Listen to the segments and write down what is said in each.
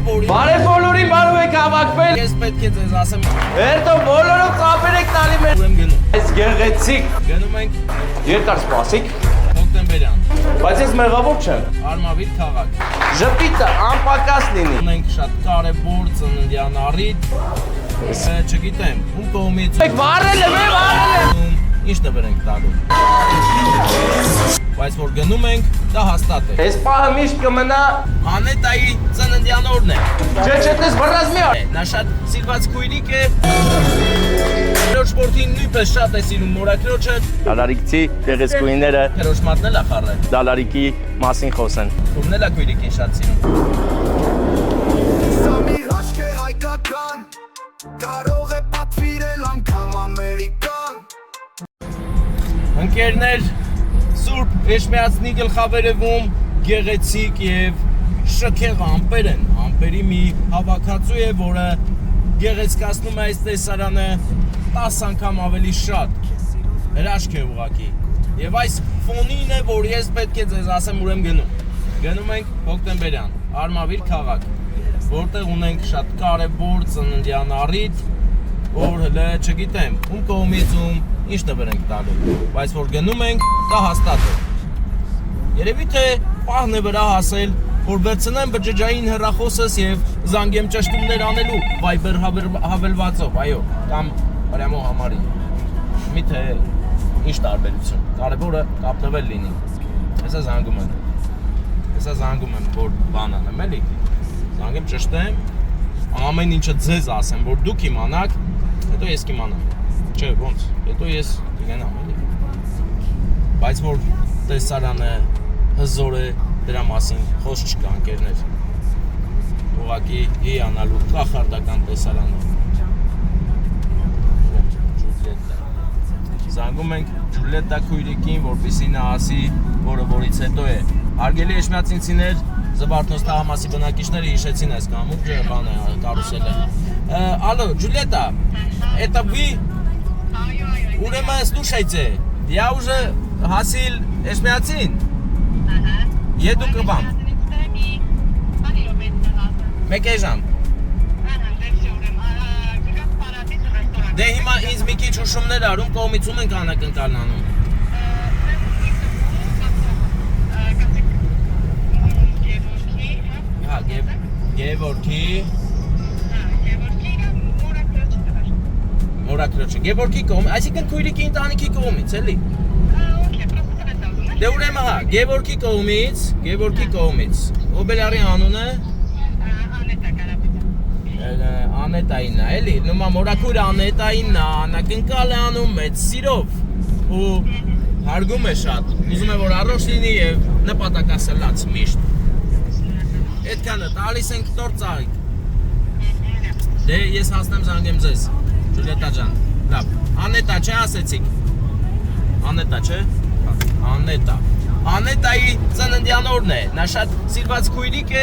բոլորի։ Բարև բոլորին, բարով եք հավաքվել։ Ես պետք է ձեզ ասեմ։ Երթո բոլորով կապեր եք տալի մեր։ Ուրեմն գնում։ Այս գեղեցիկ Գնում ենք երկար սպասիկ, Հոկտեմբերյան։ բայց ես մեղավոր չեմ։ Արմավիր քաղաք։ Ժպիտը անպակաս լինի։ Ունենք շատ կարևոր ծննդյան առիթ։ Չգիտեմ, ում կողմից։ Եք վառել եմ։ Ինչ տվեր ենք տալու։ Բայց որ գնում ենք, դա հաստատ է։ Այս պահը միշտ կմնա։ Անետայի ծննդյան օրն է։ Չէ, տես բռնած մի ար։ Նա շատ սիրված քույրիկ է։ Քրոջ սպորտին նույնպես շատ է սիրում մորաքրոջը։ Դալարիկցի գեղեցկուհիները Քրոջ մատն էլ է խառը։ դալարիկի մասին խոսեն։ Թուրն էլ է քույրիկին շատ սիրում։ Սա մի հաշք է հայկական, կարող է պատվիրել անգամ ամերիկան։ Ընկերներ, Սուրբ Էշմիածնի գլխավերևում գեղեցիկ եւ շքեղ ամպեր են։ Ամպերի մի հավաքածու է, որը գեղեցկացնում է այս տեսարանը 10 անգամ ավելի շատ։ Հրաշք է ուղղակի։ Եվ այս ֆոնին է, որ ես պետք է ձեզ ասեմ ուրեմն գնում։ Գնում ենք Հոկտեմբերյան, Արմավիր քաղաք, որտեղ ունենք շատ կարևոր ծննդյան առիթ, որ հələ չգիտեմ, ում կողմից ինչ տվեր ենք տալու, բայց որ գնում ենք, դա հաստատ է։ Երևի թե պահն է վրա հասել, որ վերցնեմ բջջային հեռախոսս եւ զանգեմ ճշտումներ անելու Viber հավելվածով, այո, կամ հրամո համարի։ Միթե ինչ տարբերություն։ Կարևորը կապնվել լինի։ Հեսա զանգում եմ։ Հեսա զանգում եմ, որ բան անեմ, էլի։ Զանգեմ ճշտեմ, ամեն ինչը ձեզ ասեմ, որ դուք իմանաք, հետո ես կիմանամ։ Չէ, ոնց, հետո ես կգնամ, էլի։ Բայց որ տեսարանը հզոր է, դրա մասին խոսք չկա, ընկերներ։ Ուղղակի հիանալու կախարդական տեսարանը։ Զանգում ենք Ջուլիետա քույրիկին, որպեսզի նա ասի, որը որից հետո է։ Հարգելի էշմիածինցիներ, Զվարթնոց թաղամասի բնակիչները հիշեցին այս կամուրջը, բանը, կարուսելը։ Ալո, Ջուլիետա, это вы? Ուրեմն слушайте, я уже հասիլ էշմիածին։ Еду к вам. Մեկ էժան։ Դե հիմա ինձ մի քիչ ուշումներ արում, կողմից ում ենք անակնկալանում։ Հա, Գևորգի։ Մորաքրոջը։ Գևորգի կողմ, այսինքն քույրիկի ընտանիքի կողմից, էլի։ Դե ուրեմն հա, Գևորգի կողմից։ Օբելարի անունը Անետայինն է, էլի, նոմա մորաքույր Անետայինն է, անակնկալ է անում մեծ սիրով ու հարգում է շատ, ուզում է որ առողջ լինի եւ նպատակասլաց միշտ։ Այդքանը տալիս ենք տոր ծաղիկ։ Դե ես հասնեմ զանգեմ ձեզ, Ջուլիետա ջան, լավ, Անետա չէ ասեցիք։ Անետա չէ։ Անետայի ծննդյան օրն է, նա շատ սիրված քույրիկ է,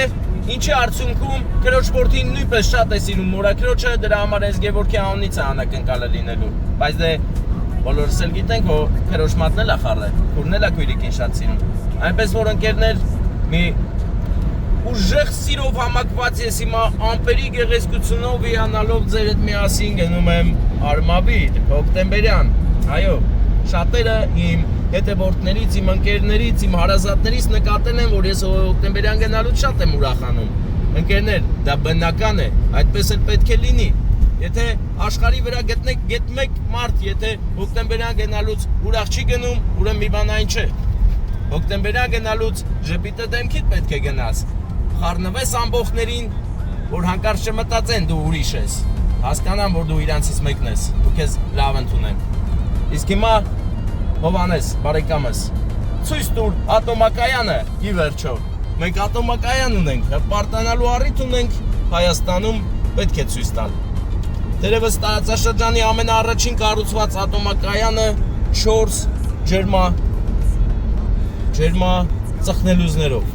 ինչի արդյունքում քրոջ սպորտին նույնպես շատ է սիրում մորաքրոջը, դրա համար այս Գևորգի անունից է անակնկալը լինելու։ Բայց դե բոլորս էլ գիտենք, որ քրոջ մատն էլ է խառը, քուրն էլ է քույրիկին շատ սիրում։ Այնպես որ ընկերներ, մի ուժեղ սիրով համակված ես հիմա ամպերի գեղեցկությունով հիանալով ձեր հետ միասին գնում եմ Արմավիր, Հոկտեմբերյան, այո, շատերը իմ հետևորդներից, իմ ընկերներից, իմ հարազատներից նկատել են, որ ես Հոկտեմբերյան գնալուց շատ եմ ուրախանում։ Ընկերներ, դա բնական է, այդպես էլ պետք է լինի։ Եթե աշխարհի վրա գտնեք մարդ, եթե Հոկտեմբերյան գնալուց ուրախ չի գնում, ուրեմն մի բան այն չէ։ Հոկտեմբերյան գնալուց ժպիտը դեմքիդ պետք է գնաս։ Խառնվես ամբողջներին, որ հանկարծ չմտածեն դու ուրիշ ես։ Հասկանամ, որ դու իրանցից մեկն ես, ու քեզ լավ ընդունեն։ Իսկ հիմա Հովանես, բարեկամս, ցույց տուր ատոմակայանը, ի վերջո։ Մենք ատոմակայան ունենք, պարտանալու առիթ ունենք Հայաստանում, պետք է ցույց տալ։ Դերևս տարածաշրջանի ամենաառաջին կառուցված ատոմակայանը 4 ջերմա ծխնելուզներով։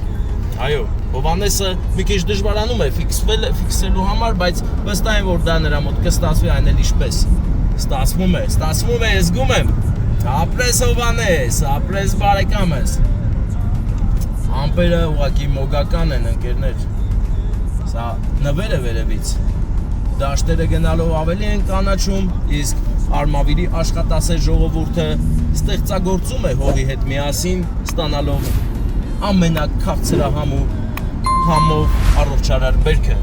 Այո, Հովանեսը մի քիչ դժվարանում է ֆիքսելու համար, բայց վստահ եմ, որ դա նրա մոտ կստացվի այն էլ ինչպես։ Ստացվում է, ես զգում եմ։ Ապրես Հովանես, ապրես բարեկամս։ Ամպերը ուղղակի մոգական են, ընկերներ։ Սա նվեր է վերևից։ Դաշտերը գնալով ավելի են կանաչում, իսկ Արմավիրի աշխատասեր ժողովուրդը ստեղծագործում է հողի հետ միասին, ստանալով ամենաքաղցրահամու համով առողջարար բերքը։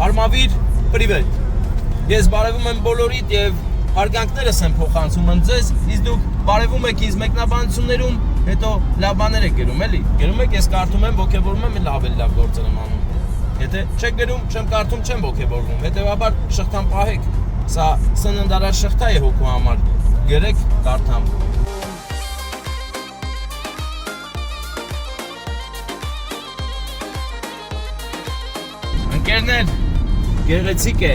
Արմավիր, պրիվետ։ Ես բարևում եմ բոլորիդ եւ հարգանքներս եմ փոխանցում ձեզ, իսկ դուք բարևում եք ինձ մեկնաբանություններում, հետո լավ բաներ եք գրում, էլի։ Գրում եք, ես կարդում եմ, ոգևորում եմ, ավելի լավ գործեր եմ անում։ Եթե չեք գրում, չեմ կարդում, չեմ ոգևորվում։ Հետևաբար շղթան պահեք։ Սա սննդարար շղթա է հոգու համար։ Գրեք, կարդամ։ Ընկերներ, գեղեցիկ է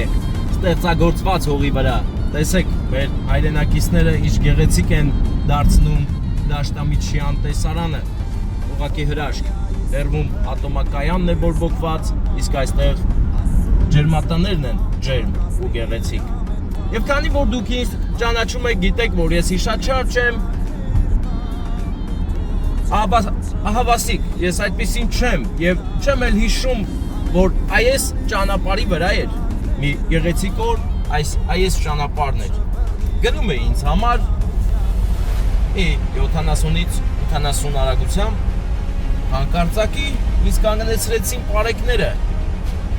ստեղծագործված հողի վրա։ Տեսեք, մեր հայրենակիցները ինչ գեղեցիկ են դարձնում դաշտամիջյան տեսարանը։ Ուղղակի հրաշք։ Դերվում ատոմակայանն է բորբոքված, իսկ այստեղ ջերմատաներն են ջերմ ու գեղեցիկ։ Եվ քանի որ դուք ինձ ճանաչում եք, գիտեք, որ ես հիշաչար չեմ, ահավասիկ, ես այդպեսին չեմ եւ չեմ էլ հիշում, որ այս ճանապարհի վրա էր մի գեղեցիկ օր, այս ճանապարհն էր։ Գնում է ինձ համար 70-ից 80 արագությամբ հանկարծակի ինձ կանգնեցրեցին պարեկները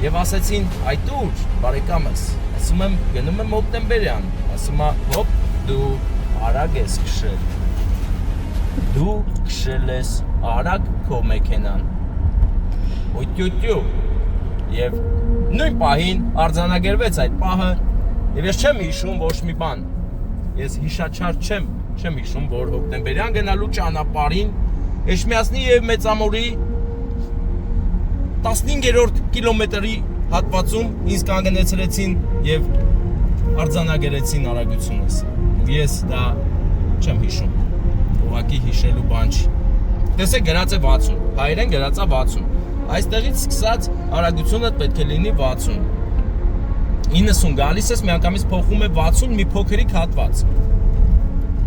եւ ասեցին այդ ուր բարեկամս, ասում եմ գնում եմ Հոկտեմբերյան, ասում է հոպ դու արագ ես քշել, դու քշել ես արագ քո մեքենան, օյտյոյտյո եւ նույն պահին արձանագրվեց այդ պահը եւ ես չեմ հիշում ոչ մի բան, ես հիշաչար չեմ հիշում, որ Հոկտեմբերյան գնալու ճանապարհին Էշմիածնի եւ Մեծամորի 15-րդ կիլոմետրի հատվածում ինձ կանգնեցրեցին եւ արձանագրեցին արագությունս։ Ես դա չեմ հիշում։ Ուղղակի հիշելու բան չի։ Տեսեք, գրած է 60, հայերեն գրած է 60։ Այստեղից սկսած արագությունը պետք է լինի 60։ 90 գալիս ես, միանգամից փոխում է 60 մի փոքրիկ հատված։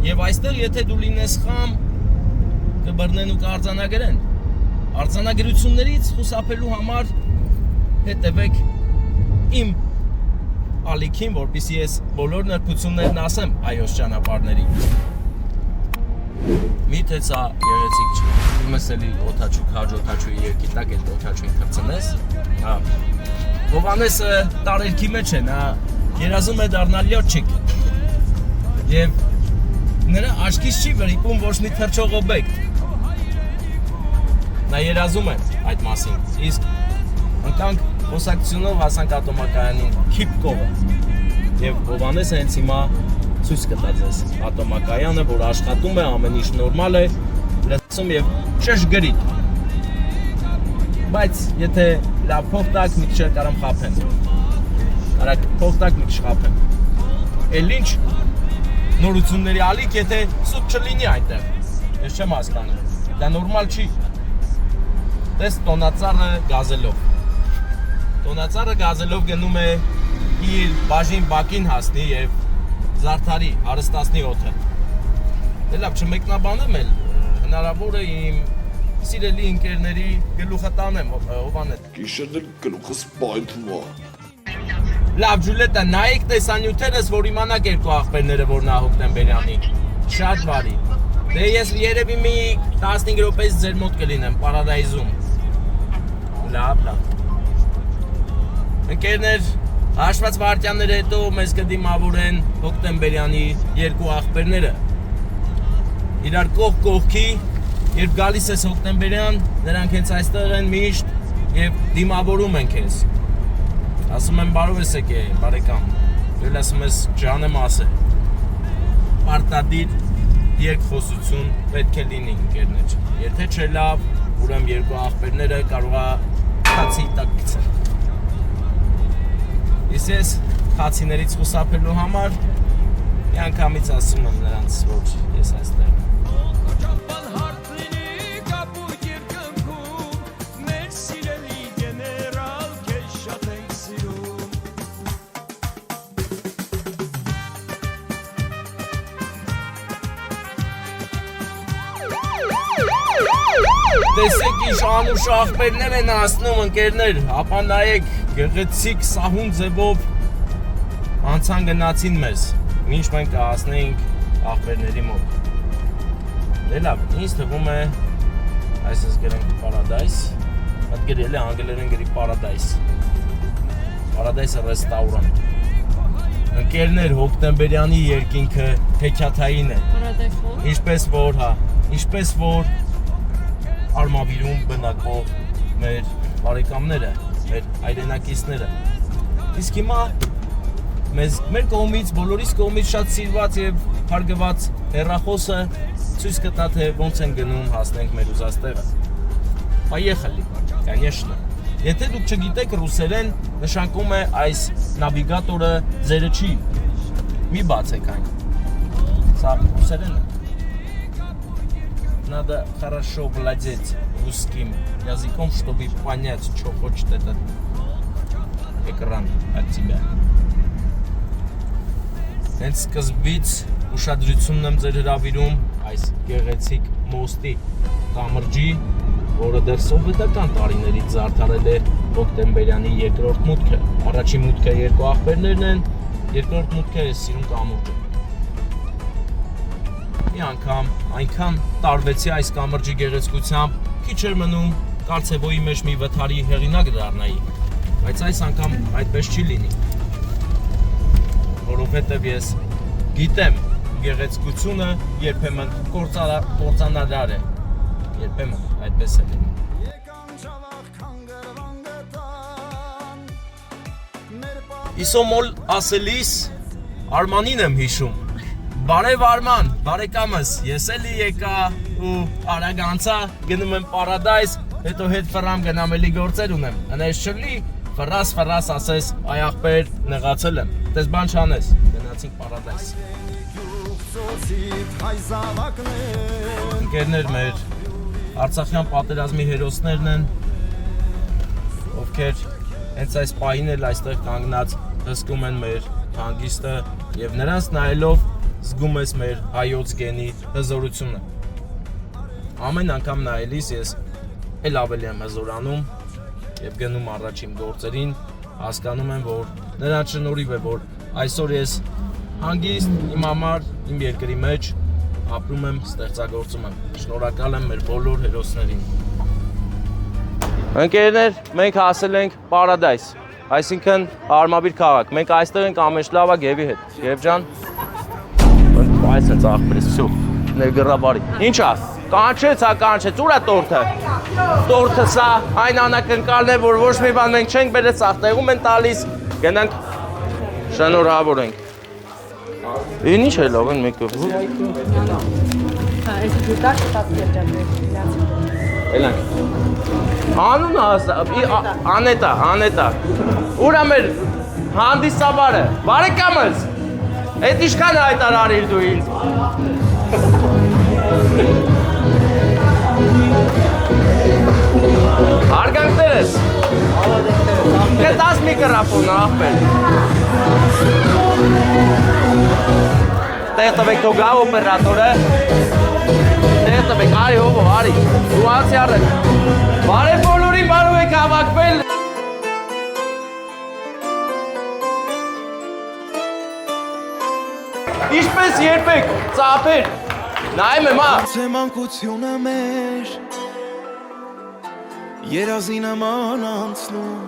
Եվ այստեղ եթե դու լինես խամ, կբռնեն ու կարձանագրեն։ Արձանագրություններից խուսափելու համար հետևեք իմ ալիքին, որպեսզի ես բոլոր նրբություններն ասեմ այոց ճանապարհների։ Միթե սա գեղեցիկ չի։ Ումս էլի օթաչու քաջ օթաչուի երկիտակ է օթաչուին կրծնես։ Հա։ Հովանեսը տարերքի մեջ է, նա երազում է դառնալ լյոթչիկ։ Եվ նրա աչքից չի վրիպում ոչ մի թռչող օբյեկտ։ Նա երազում է այդ մասին, իսկ ընկանք խոսակցությունով հասանք ատոմակայանին Քիփկովը եւ Հովանեսը հենց հիմա ցույց կտա ձեզ ատոմակայանը, որ աշխատում է, ամեն ինչ նորմալ է, լսում եւ ճշգրիտ։ Բայց եթե լավ փող տակ, մի քիչ կարամ խափեն։ Արագ փող տակ, մի քիչ խափեն։ Էլ ինչ նորությունների ալիք, եթե սուտ չլինի այնտեղ։ Ես չեմ հասկանում։ Դա նորմալ չի։ Տես տոնածառը գազելով։ Տոնածառը գազելով գնում է իր բաժին բակին հասնի եւ զարդարի, հարստացնի օդը։ Դե լավ, չմեկնաբանեմ էլ, հնարավոր է իմ սիրելի ընկերների գլուխը տանեմ, Հովանես։ Գիշերներ գլուխս պայթում է։ Լավ, Ջուլիետա, նայեք տեսանյութերս, որ իմանաք երկու աղբերները, որ նա Հոկտեմբերյանի։ Շատ բարի։ Դե ես երևի մի 15 րոպեից ձեր մոտ կլինեմ Պարադայզում։ Լավ։ Ընկերներ, հաշված վայրկյաններ հետո մեզ կդիմավորեն Հոկտեմբերյանի երկու աղբերները։ Իրար կողք կողքի, երբ գալիս ես Հոկտեմբերյան, նրանք հենց այստեղ են միշտ եւ դիմավորում են քեզ։ Ասում եմ բարով ես եկե, բարեկամ։ Դու ասում ես ջանեմ ասե։ Պարտադիր երկխոսություն պետք է լինի ընկերներ։ Եթե չէ լավ, ուրեմն երկու աղբերները կարող է քացի տակ գցել։ Ես քացիներից խուսափելու համար միանգամից ասում եմ նրանց, որ ես այստեղ եմ։ տեսեք ինչ անուշ աղբերներ են ասնում ընկերներ, ապա նայեք գեղեցիկ սահուն ձևով անցան գնացին մեզ, մինչ մենք հասնեինք աղբերների մոտ։ Դե լավ, ինձ թվում է այսպես գրենք Paradise, այդ գրել է անգլերեն գրի Paradise ռեստորան։ Ընկերներ, հոկտեմբերյանի երկինքը հեքիաթային է։ Ինչպես որ Արմավիրում բնակվող մեր բարեկամները, մեր հայրենակիցները։ Իսկ հիմա մեր կողմից, բոլորիս կողմից շատ սիրված եւ հարգված հեռախոսը ցույց կտա թե ոնց են գնում հասնենք մեր ուզած տեղը։ Поехали, конечно։ Եթե դուք չգիտեք ռուսերեն, նշանակում է այս նավիգատորը ձերը չի։ Մի բացեք այն։ Սա ռուսերեն է։ Надо хорошо владеть русским языком, чтобы понять, что хочет этот экран от тебя. Հենց սկզբից ուշադրությունն եմ ձեր հրավիրում այս գեղեցիկ մոստի կամրջի, որը դեռ սովետական տարիներից զարդարել է հոկտեմբերյանի երկրորդ մուտքը։ Առաջին մուտքը երկու աղբերներն են, երկրորդ մուտքը է սիրուն կամուրջը։ Մի անգամ այնքան տարվեցի այս կամրջի գեղեցկությամբ, քիչ էր մնում Կարցևոյի մեջ մի վթարի հեղինակ դառնայի, բայց այս անգամ այդպես չի լինի, որովհետև ես գիտեմ գեղեցկությունը երբեմն կործանարար է, երբեմն այդպես է լինում։ Իսոմոլ ասելիս Արմանին եմ հիշում։ Բարև Արման, բարեկամս, ես էլի եկա ու արագ անցա, գնում եմ Paradise, հետո հետ ֆռամ գնամ էլի գործեր ունեմ։ Անես չլի, ֆռաս ասես, այ աղբեր նեղացել եմ։ Տես բան չանես, գնացինք Paradise։ Ընկերներ մեր Արցախյան պատերազմի հերոսներն են, ովքեր հենց այս պահին էլ այստեղ կանգնած հսկում են մեր հանգիստը եւ նրանց նայելով զգում ես մեր հայոց գենի հզորությունը։ Ամեն անգամ նայելիս ես էլ ավելի եմ հզորանում եւ գնում առաջ իմ գործերին, հասկանում եմ, որ նրանց շնորհիվ է, որ այսօր ես հանգիստ իմ համար, իմ երկրի մեջ ապրում եմ, ստեղծագործում եմ։ Շնորհակալ եմ մեր բոլոր հերոսներին։ Ընկերներ, մենք հասել ենք Paradise, այսինքն Արմավիր քաղաք։ Մենք այստեղ ենք Ամենշլավա Գևի հետ։ Գև ջան, այս են աղբերս, всё, ներգրավարի։ Ինչա, կանչեց, ուր է տորթը։ Տորթը սա այն անակնկալն է, որ ոչ մի բան մենք չենք բերել, սաղ տեղում են տալիս, գնանք շնորհավոր ենք։ Ինչ է լավ են մեկ տող։ Այս դուտակ Էլանք։ Անունը Անետա։ Ուր է մեր հանդիսավարը։ Բարեկամս։ Այդ ինչքան հայտարարիր դու ինձ։ Հարգանքներս։ Կտաս միկրոֆոնը աղբեր։ Տեղ տվեք թող գա օպերատորը։ Տեղ տվեք, արի հովո, արի։ Դու անցի առեք։ Բարև բոլորին, բարով եք հավաքվել։ Ինչպես երբեք, ծափեր, նայեմ եմ, Ցեմանկությունը մեր երազի նման անցնում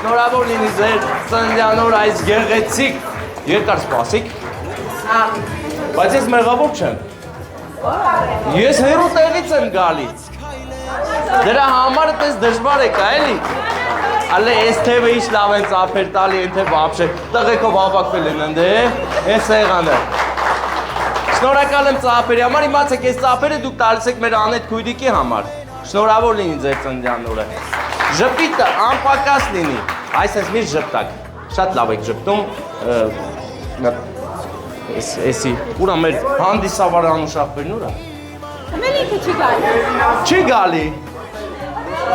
շնորհավոր լինի ձեր ծննդյան այս գեղեցիկ երկար սպասիկ, բայց ես մեղավոր չեմ, ես հեռու տեղից եմ գալի, դրա համարը տես դժվար է կա էլի, Ալե այս թևը ինչ լավ են ծափեր տալի, են թե բապշե, տղեկով հավաքվել են ընդե, այս եղանը։ Շնորհակալ եմ ծափերի համար, իմացեք, այս ծափերը դուք տալիս եք մեր անետ քույրիկի համար։ Շնորհավոր լինի ձեր ծննդյան օրը։ Ժպիտը անպակաս լինի, այսպես միշտ ժպտակ, շատ լավ եք ժպտում, էսի, ուրա մեր հանդիսավար անուշախբերն ուրա։ Մեր ինքը չի գալի։ Չի գալի։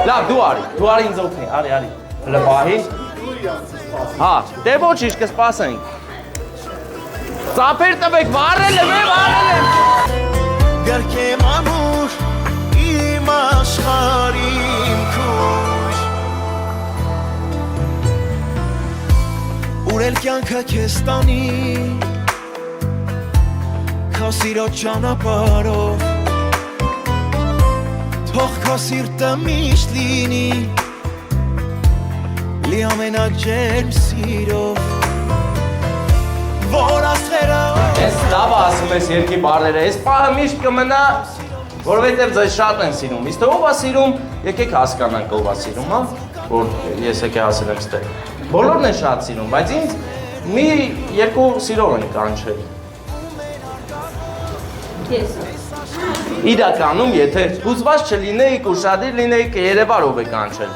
Լավ, դու արի ինձ օգնի, արի, լպահի։ Հա, դե ոչինչ կսպասենք։ Ծափեր տվեք, վարել եմ։ Գրքեմ ամուր Աշխարհիմ քույր Ուրել կյանքը քեզ տանի Քո սիրո ճանապարհով Թող քո սիրտը միշտ լինի Լի ամենաջերմ սիրով Որ աստղերը Ես լավ ասում ես երկի բարերը, ես պահը միշտ կմնա, որովհետև ձեզ շատ են սիրում, իսկ ով է սիրում, եկեք հասկանանք ով է սիրում, հա, որ ես եկե հասել եմ ստեղ։ Բոլորն են շատ սիրում, բայց ինձ մի երկու սիրով են կանչել։ Ես։ Իրականում, եթե հուզված չլինեիք, ուշադիր լինեիք, երևար ով է կանչել։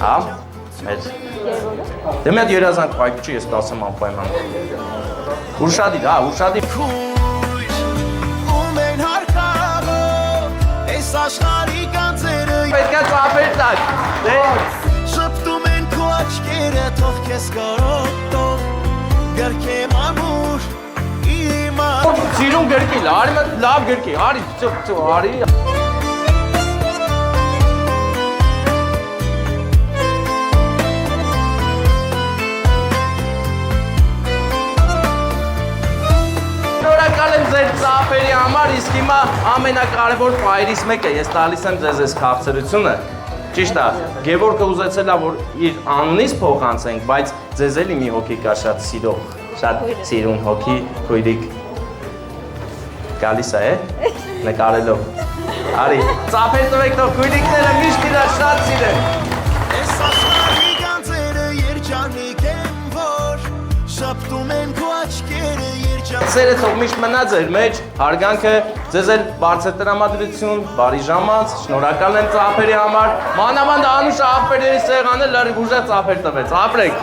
Հա, մեր։ Դե մի հատ երազանք պայքչի, ես կասեմ անպայման։ Ուշադիր, հա, ուշադիր։ Քույր ում են հարկավոր Այս աշխարհի կանցերը Պետք է ծափեր տակ, դե։ Շպտում են քո աչքերը թող քեզ կարոտող Գրքեմ ամուր իմա Սիրուն գրկիլ, արի մտ լավ գրկի, արի, արի։ Շնորհակալ եմ ձեր ծափերի համար, իսկ հիմա ամենակարևոր պայրից մեկը, ես տալիս եմ ձեզ այս քաղցրությունը։ Ճիշտ է, Գևորգը ուզեցել է, որ իր անունից փոխանցենք, բայց ձեզ էլի մի հոգի կա շատ սիրող, շատ սիրուն հոգի, քույրիկ։ Գալիս է, նկարելով։ Արի, ծափեր տվեք թող քույրիկները միշտ իրար շատ սիրեն։ Այս աշխարհի կանցերը երջանիկ են որ Շպտում են քո աչքերը Սերը թող միշտ մնա ձեր մեջ, հարգանքը, ձեզ էլ բարձր տրամադրություն, բարի ժամանց, շնորհակալ եմ ծափերի համար, մանավանդ Անուշը աղբերների սեղանը լրիվ ուժեղ ծափեր տվեց, ապրեք։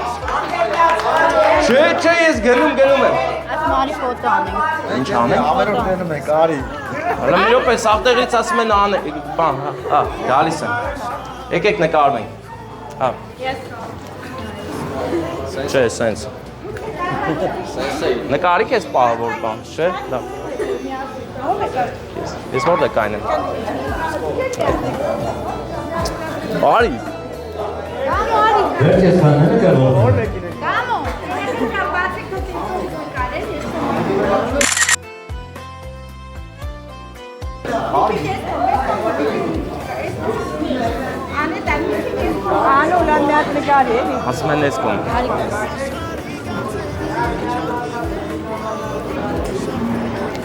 Չէ, ես գնում եմ։ Այս մարի ֆոտո անենք։ Ինչ անենք։ Ամերով դնում ենք, արի։ Հələ մի րոպե, սաղտեղից ասում են բան, հա, գալիս եմ։ Եկեք նկարվենք։ Հա։ Չէ, սենց։ Նկարիք ես պահը որ բան, չէ՞, լավ։ Ես որտե կայնեմ։ Արի։ Կամո, արի։ Վերջ ես կանները կարող։ Կամո։ Բացի քո կարել ես։ Անը դամի։ Անը ուլան մի հատ նկարի էլի։ Ասում են ես կոմ։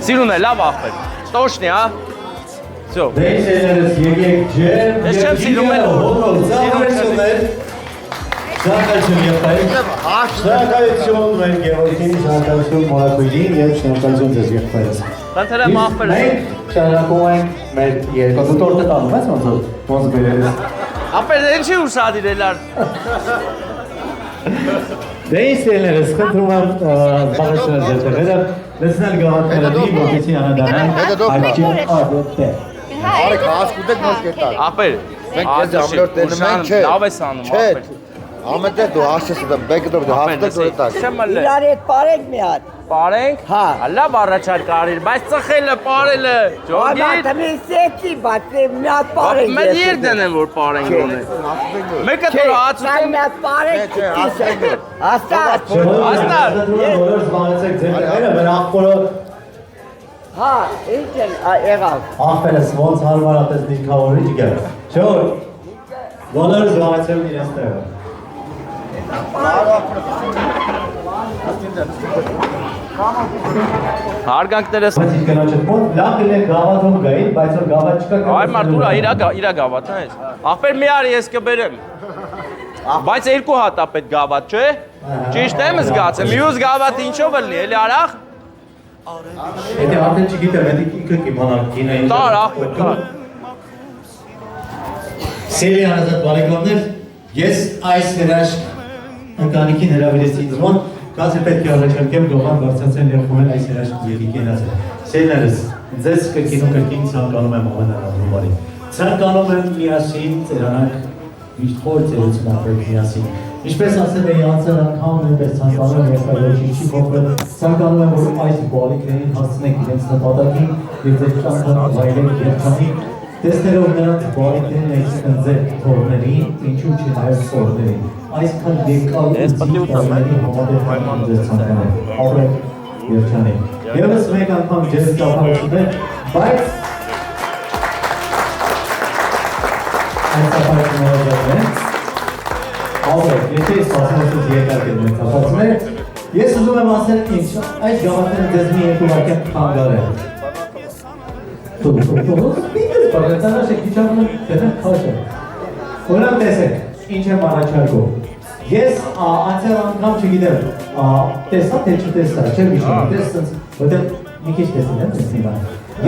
Սիրուն է, լավ աղբեր, տոշնի, հա, վսյո։ Դեյսերս եկեք ջերմ, Ես չեմ սիրում էլ հոդով, ծաղրություններ, շնորհակալություն եղբայր, շնորհակալություն մեր Գևորգին, շնորհակալություն Մորակույրին և շնորհակալություն ձեզ եղբայրս։ Խնդրեմ աղբեր։ Մենք շնորհակում ենք մեր երկու տորտը տանում ես ոնց բերել ես։ Աղբեր, ինչի ուրշադիր էլար։ Դեյսերս խնդրում եմ բաղաշներ ձեր տեղերը, լսնել գավաթներըդի, որպեսի անադանան այդքի ադետը։ Արեք, ասկուտեք նոր կետար։ Աղբեր, Մենք ես ամլոր տենում ենք, չէ։ լավ ես անում, աղբեր։ Ամենտեղ դու ասես դեմ, բեկը դու հաստատ դու տակ։ Չեմ ըլը։ Իրար հետ պարենք մի հատ։ Պարենք։ Հա։ Լավ առաջարկ արիր, բայց ծխելը, պարելը, ջոգիր։ Ադա մի սեցի, բայց մի հատ պարենք։ Մեր երդեն են, որ պարենք գոնե։ Մեկը տոր հացուտեմ։ Մի հատ պարենք, հաստատ։ Աստար։ Բոլոր զբաղեցեք ձեր տեղերը, մեր աղբորը Հա, ինչ են եղավ։ աղբերս ոնց հարվարատես դիրքավորիչ գեր։ Չէ՞ որ բոլորը զբաղեցրին իրենց տեղը։ Հարգանքներս։ Բայց ինչ կնոջդ մոտ լավ կլինեք գավաթում գային, բայց որ գավաթ չկա Այ մարդուրա իրա գավաթն ես։ Աղբեր մի արի ես կբերեմ։ Բայց երկու հատ է պետք գավաթ, չէ՞։ Ճիշտ եմ զգացել։ Մյուս գավաթը ինչով է լինի, էլի արախ։ Եթե արդեն չգիտեմ, հետի ինքը կիմանալ կինային։ Տար աղբեր, տար։ Սիրելի անազատ բարեկամներ, ես այս հրաշք ընտանիքին հրավիրեցի ինձ մոտ, կազի պետք է առաջարկեմ գողան բարձրացել և խոհել այս հրաշք ելիքի հնացել։ Սերներս, ձեզ կրկին ու կրկին ցանկանում եմ ամենարավրու բարի։ Ցանկանում եմ միասին ծերանանք միշտ խոր ծերություն ապրել միասին։ Ինչպես ասել էի անցել անգամ նույնպես ցանկանում եմ եղբայրոջ ինչի փոխվել, ցանկանում եմ որ այս բալիկներին հասցնենք իրենց նպատակին և ձեր կյանքը վայելեք երբանի Տեսներով նրանց բարիքներն այսքան ձեր թողներին, ինչու՞ չի նաև սորներին։ Այսքան եկալ ու ծիծաղների համադեպային ձեր ցանկաներ։ Ապրեք երջանիկ։ Եվս մեկ անգամ ձեզ ճապարություններ, բայց այս ճապարությունները ջերմեն։ Ապրեք, եթե սպասմոսից եկար կերմեն ճապարությունները, ես ուզում եմ ասել ինչ, այս գավաթները ձեզ մի երկու վարկյան խանգարել։ Պիտես բաղետանաշ եք իչանում դենեմ քաշը։ Ուրեմ տեսեք, ինչ եմ առաջարկում։ Ես անցյալ անգամ չգիտեմ, տեսա թե չտեսա, չեմ իշում, տեսնց, որտեղ մի քիչ տեսին եմ տեսնի բան։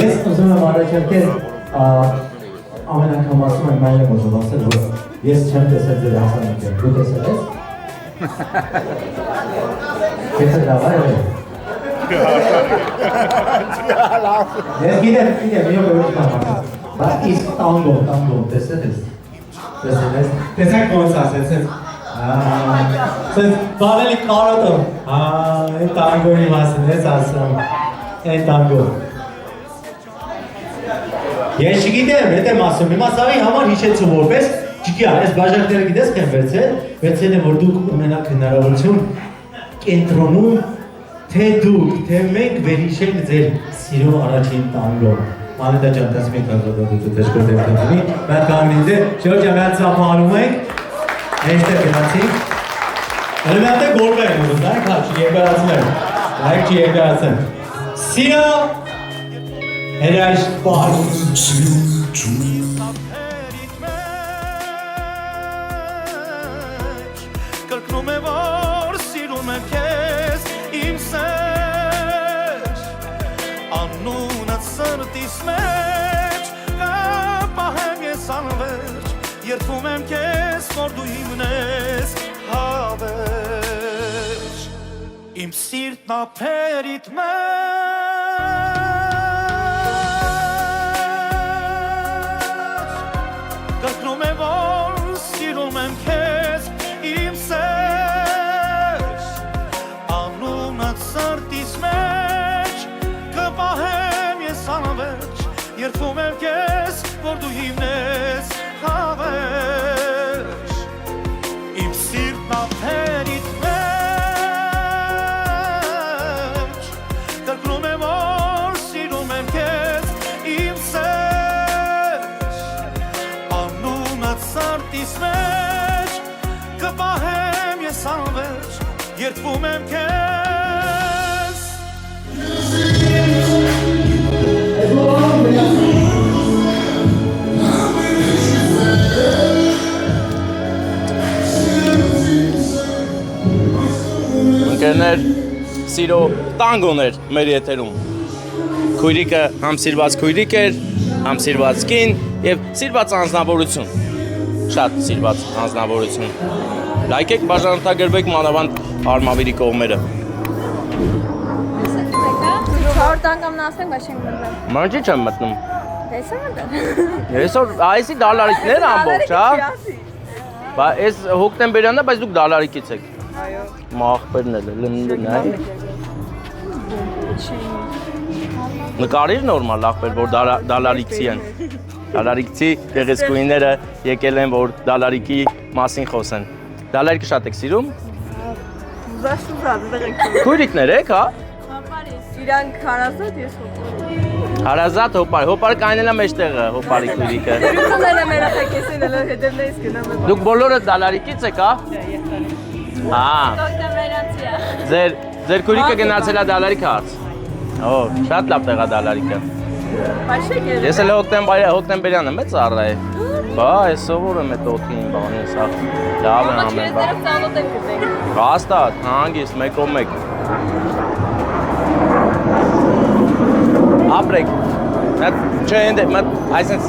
Ես ուզում եմ առաջարկել ամեն անգամ ասում եմ մայլեմ ուզում ասել, որ ես չեմ տեսել ձեր հասանիքները, դու տեսել ես։ Կեսը լավ է։ Ես գիտեմ, մի օր ոչ կամ ասել, բայց իսկ տանգո, տեսել ես, տեսակ ոնց ասեց, սենց բավելի կարոտով, են տանգոյի մասին ես ասում, են տանգո։ Ես չգիտեմ, հետ եմ ասում, հիմա սավի համար հիշեցում որպես, չգիա, ես բաժակները գիտես կեմ վերցել եմ, որ դուք ունենաք հնարավորություն կենտրոնում թե դուք, թե մենք վերհիշենք ձեր սիրո առաջին տանգո։ Անետա ջան, դες մի կազոտոտու դեշկոտ եմ տնի, մեր կանգնին դե, շորջա մեր ծապահանում ենք, այստեղ գնացինք, հրմյատ է գորվը եմ ուզում, դայք հա, չի երկարացնեմ, սիրո, հերայշ պար։ Կրկնում է որ սիրում եմ քեզ իմ սեր Անունդ սրտիս մեջ կապահեմ ես անվերջ Երդվում եմ քեզ որ դու իմն ես հավերջ Իմ սիրտն ափերիդ մեջ Կրկնում է որ սիրում եմ քեզ իմ սեր Անունդ սրտիս մեջ կպահեմ ես անվերջ Երդվում եմ քեզ որ դու իմն ես հավերջ Իմ սիրտն ափերիդ մեջ Կրկնում է որ սիրում եմ քեզ իմ սեր Անունդ սրտիս մեջ կպահեմ ես անվերջ Երդվում եմ քեզ Ընկերներ, սիրո տանգոներ մեր եթերում Քույրիկը համ սիրված քույրիկ էր, համ սիրված կին և սիրված անձնավորություն Շատ սիրված անձնավորություն Լայքեք, բաժանորդագրվեք մանավանդ արմավիրի կողմերը Չորդ անգամն ասենք, բայց չենք մտնում Մանջի չեմ մտնում Տեսա մտնում Այսօր այսի դալարիկներ ամբողջ, հա Բա այս հոկտեմբերյանն է, բայց դուք դալարիկից եք Մախպերն էլ լնդն է Նկարիր նորմալ աղբեր, որ դալարիկցի են Դալարիկցի գեղեցկուինները եկել են, որ դալարիկի մասին խոսեն Դալարիկը շատ եք սիրում? Քույրիկներ եք, հա? Իրանք հարազատ, ես Հարազատ հոպար, հոպարը կայնել է մեջտեղը, հոպարի քույրիկը Դրություններ եմ երախակեսին, ելը հետևնեից գնամ Դուք բոլորը դալարիկից եք, հա? Ձեր քույրիկը գնացել է դալարիկը հարց Շատ լավ տեղ է դալարիկը Ես էլ հոկտեմբերյանը մեծ առա է Բա, ես սովոր եմ էտ օթին բանին սա Լավ է ամեն բա Հաստատ, հանգիստ, մեկով մեկ Ապրեք Չէ, այսենց